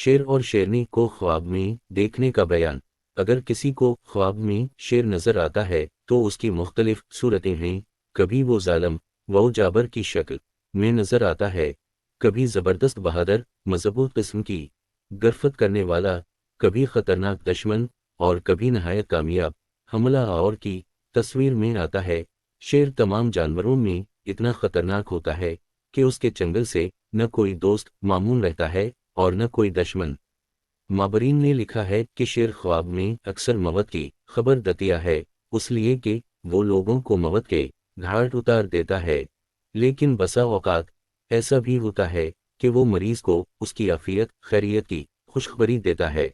شیر اور شیرنی کو خواب میں دیکھنے کا بیان۔ اگر کسی کو خواب میں شیر نظر آتا ہے تو اس کی مختلف صورتیں ہیں۔ کبھی وہ ظالم و جابر کی شکل میں نظر آتا ہے، کبھی زبردست بہادر مضبوط قسم کی گرفت کرنے والا، کبھی خطرناک دشمن، اور کبھی نہایت کامیاب حملہ آور کی تصویر میں آتا ہے۔ شیر تمام جانوروں میں اتنا خطرناک ہوتا ہے کہ اس کے چنگل سے نہ کوئی دوست مامون رہتا ہے اور نہ کوئی دشمن۔ مابرین نے لکھا ہے کہ شیر خواب میں اکثر موت کی خبر دیتا ہے، اس لیے کہ وہ لوگوں کو موت کے گھاٹ اتار دیتا ہے، لیکن بسا اوقات ایسا بھی ہوتا ہے کہ وہ مریض کو اس کی عافیت خیریت کی خوشخبری دیتا ہے۔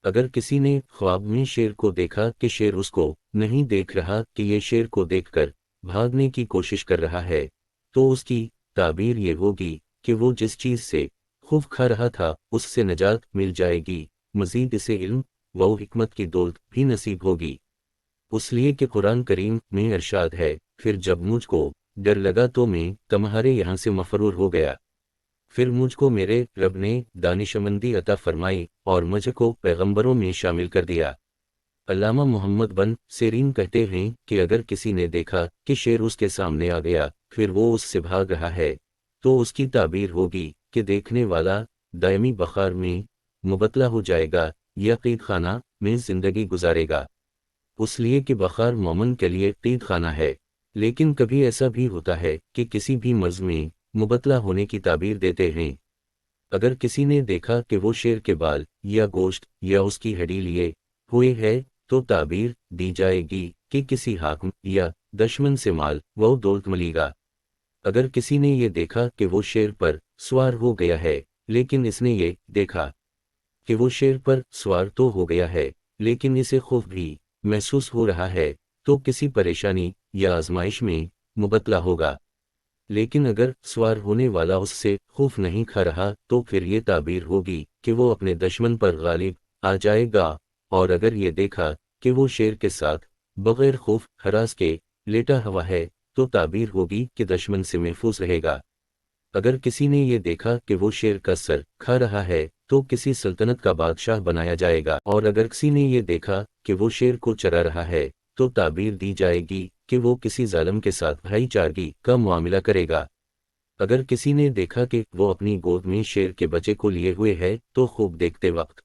اگر کسی نے خواب میں شیر کو دیکھا کہ شیر اس کو نہیں دیکھ رہا کہ یہ شیر کو دیکھ کر بھاگنے کی کوشش کر رہا ہے، تو اس کی تعبیر یہ ہوگی کہ وہ جس چیز سے خوف کھا رہا تھا اس سے نجات مل جائے گی، مزید اسے علم و حکمت کی دولت بھی نصیب ہوگی۔ اس لیے کہ قرآن کریم میں ارشاد ہے، پھر جب مجھ کو ڈر لگا تو میں تمہارے یہاں سے مفرور ہو گیا، پھر مجھ کو میرے رب نے دانشمندی عطا فرمائی اور مجھ کو پیغمبروں میں شامل کر دیا۔ علامہ محمد بن سیرین کہتے ہیں کہ اگر کسی نے دیکھا کہ شیر اس کے سامنے آ گیا پھر وہ اس سے بھاگ رہا ہے تو اس کی تعبیر ہوگی کہ دیکھنے والا دائمی بخار میں مبتلا ہو جائے گا یا قید خانہ میں زندگی گزارے گا، اس لیے کہ بخار مومن کے لیے قید خانہ ہے۔ لیکن کبھی ایسا بھی ہوتا ہے کہ کسی بھی مرض میں مبتلا ہونے کی تعبیر دیتے ہیں۔ اگر کسی نے دیکھا کہ وہ شیر کے بال یا گوشت یا اس کی ہڈی لیے ہوئے ہے تو تعبیر دی جائے گی کہ کسی حاکم یا دشمن سے مال و دولت ملے گا۔ اگر کسی نے یہ دیکھا کہ وہ شیر پر سوار ہو گیا ہے لیکن اس نے یہ دیکھا کہ وہ شیر پر سوار تو ہو گیا ہے لیکن اسے خوف بھی محسوس ہو رہا ہے تو کسی پریشانی یا آزمائش میں مبتلا ہوگا۔ لیکن اگر سوار ہونے والا اس سے خوف نہیں کھا رہا تو پھر یہ تعبیر ہوگی کہ وہ اپنے دشمن پر غالب آ جائے گا، اور اگر یہ دیکھا کہ وہ شیر کے ساتھ بغیر خوف ہراس کے لیٹا ہوا ہے تو تعبیر ہوگی کہ دشمن سے محفوظ رہے گا۔ اگر کسی نے یہ دیکھا کہ وہ شیر کا سر کھا رہا ہے تو کسی سلطنت کا بادشاہ بنایا جائے گا، اور اگر کسی نے یہ دیکھا کہ وہ شیر کو چرا رہا ہے تو تعبیر دی جائے گی کہ وہ کسی ظالم کے ساتھ بھائی چارگی کا معاملہ کرے گا۔ اگر کسی نے دیکھا کہ وہ اپنی گود میں شیر کے بچے کو لیے ہوئے ہے تو خوب دیکھتے وقت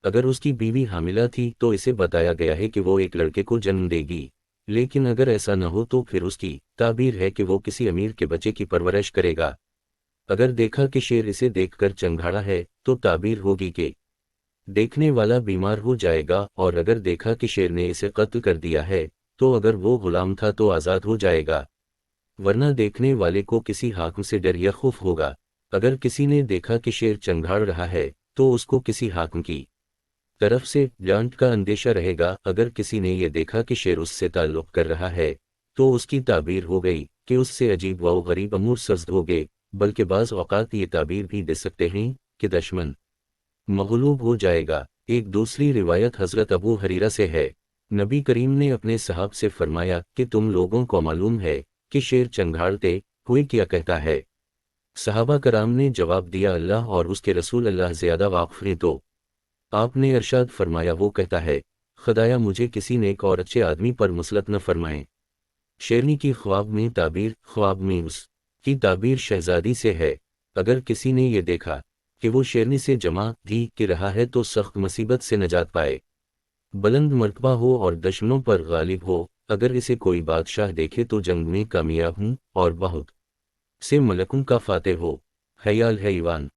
اگر اس کی بیوی حاملہ تھی تو اسے بتایا گیا ہے کہ وہ ایک لڑکے کو جنم دے گی، لیکن اگر ایسا نہ ہو تو پھر اس کی تعبیر ہے کہ وہ کسی امیر کے بچے کی پرورش کرے گا۔ اگر دیکھا کہ شیر اسے دیکھ کر چنگھاڑا ہے تو تعبیر ہوگی کہ دیکھنے والا بیمار ہو جائے گا، اور اگر دیکھا کہ شیر نے اسے قتل کر دیا ہے تو اگر وہ غلام تھا تو آزاد ہو جائے گا، ورنہ دیکھنے والے کو کسی حاکم سے ڈر یا خوف ہوگا۔ اگر کسی نے دیکھا کہ شیر چنگھاڑ رہا ہے تو اس کو کسی حاکم کی طرف سے ڈانٹ کا اندیشہ رہے گا۔ اگر کسی نے یہ دیکھا کہ شیر اس سے تعلق کر رہا ہے تو اس کی تعبیر ہو گئی کہ اس سے عجیب و غریب امور سرزد ہو گئے، بلکہ بعض اوقات یہ تعبیر بھی دے سکتے ہیں کہ دشمن مغلوب ہو جائے گا۔ ایک دوسری روایت حضرت ابو ہریرہ سے ہے، نبی کریم نے اپنے صحاب سے فرمایا کہ تم لوگوں کو معلوم ہے کہ شیر چنگھاڑتے ہوئے کیا کہتا ہے؟ صحابہ کرام نے جواب دیا، اللہ اور اس کے رسول اللہ زیادہ واقف ہیں۔ تو آپ نے ارشاد فرمایا، وہ کہتا ہے، خدایا مجھے کسی نیک اور اچھے آدمی پر مسلط نہ فرمائیں۔ شیرنی کی خواب میں تعبیر۔ خواب میں اس کی تعبیر شہزادی سے ہے۔ اگر کسی نے یہ دیکھا کہ وہ شیرنی سے جمع بھی کہ رہا ہے تو سخت مصیبت سے نجات پائے، بلند مرتبہ ہو اور دشمنوں پر غالب ہو۔ اگر اسے کوئی بادشاہ دیکھے تو جنگ میں کامیاب ہوں اور بہت سے ملکوں کا فاتح ہو۔ حیال ہے ایوان۔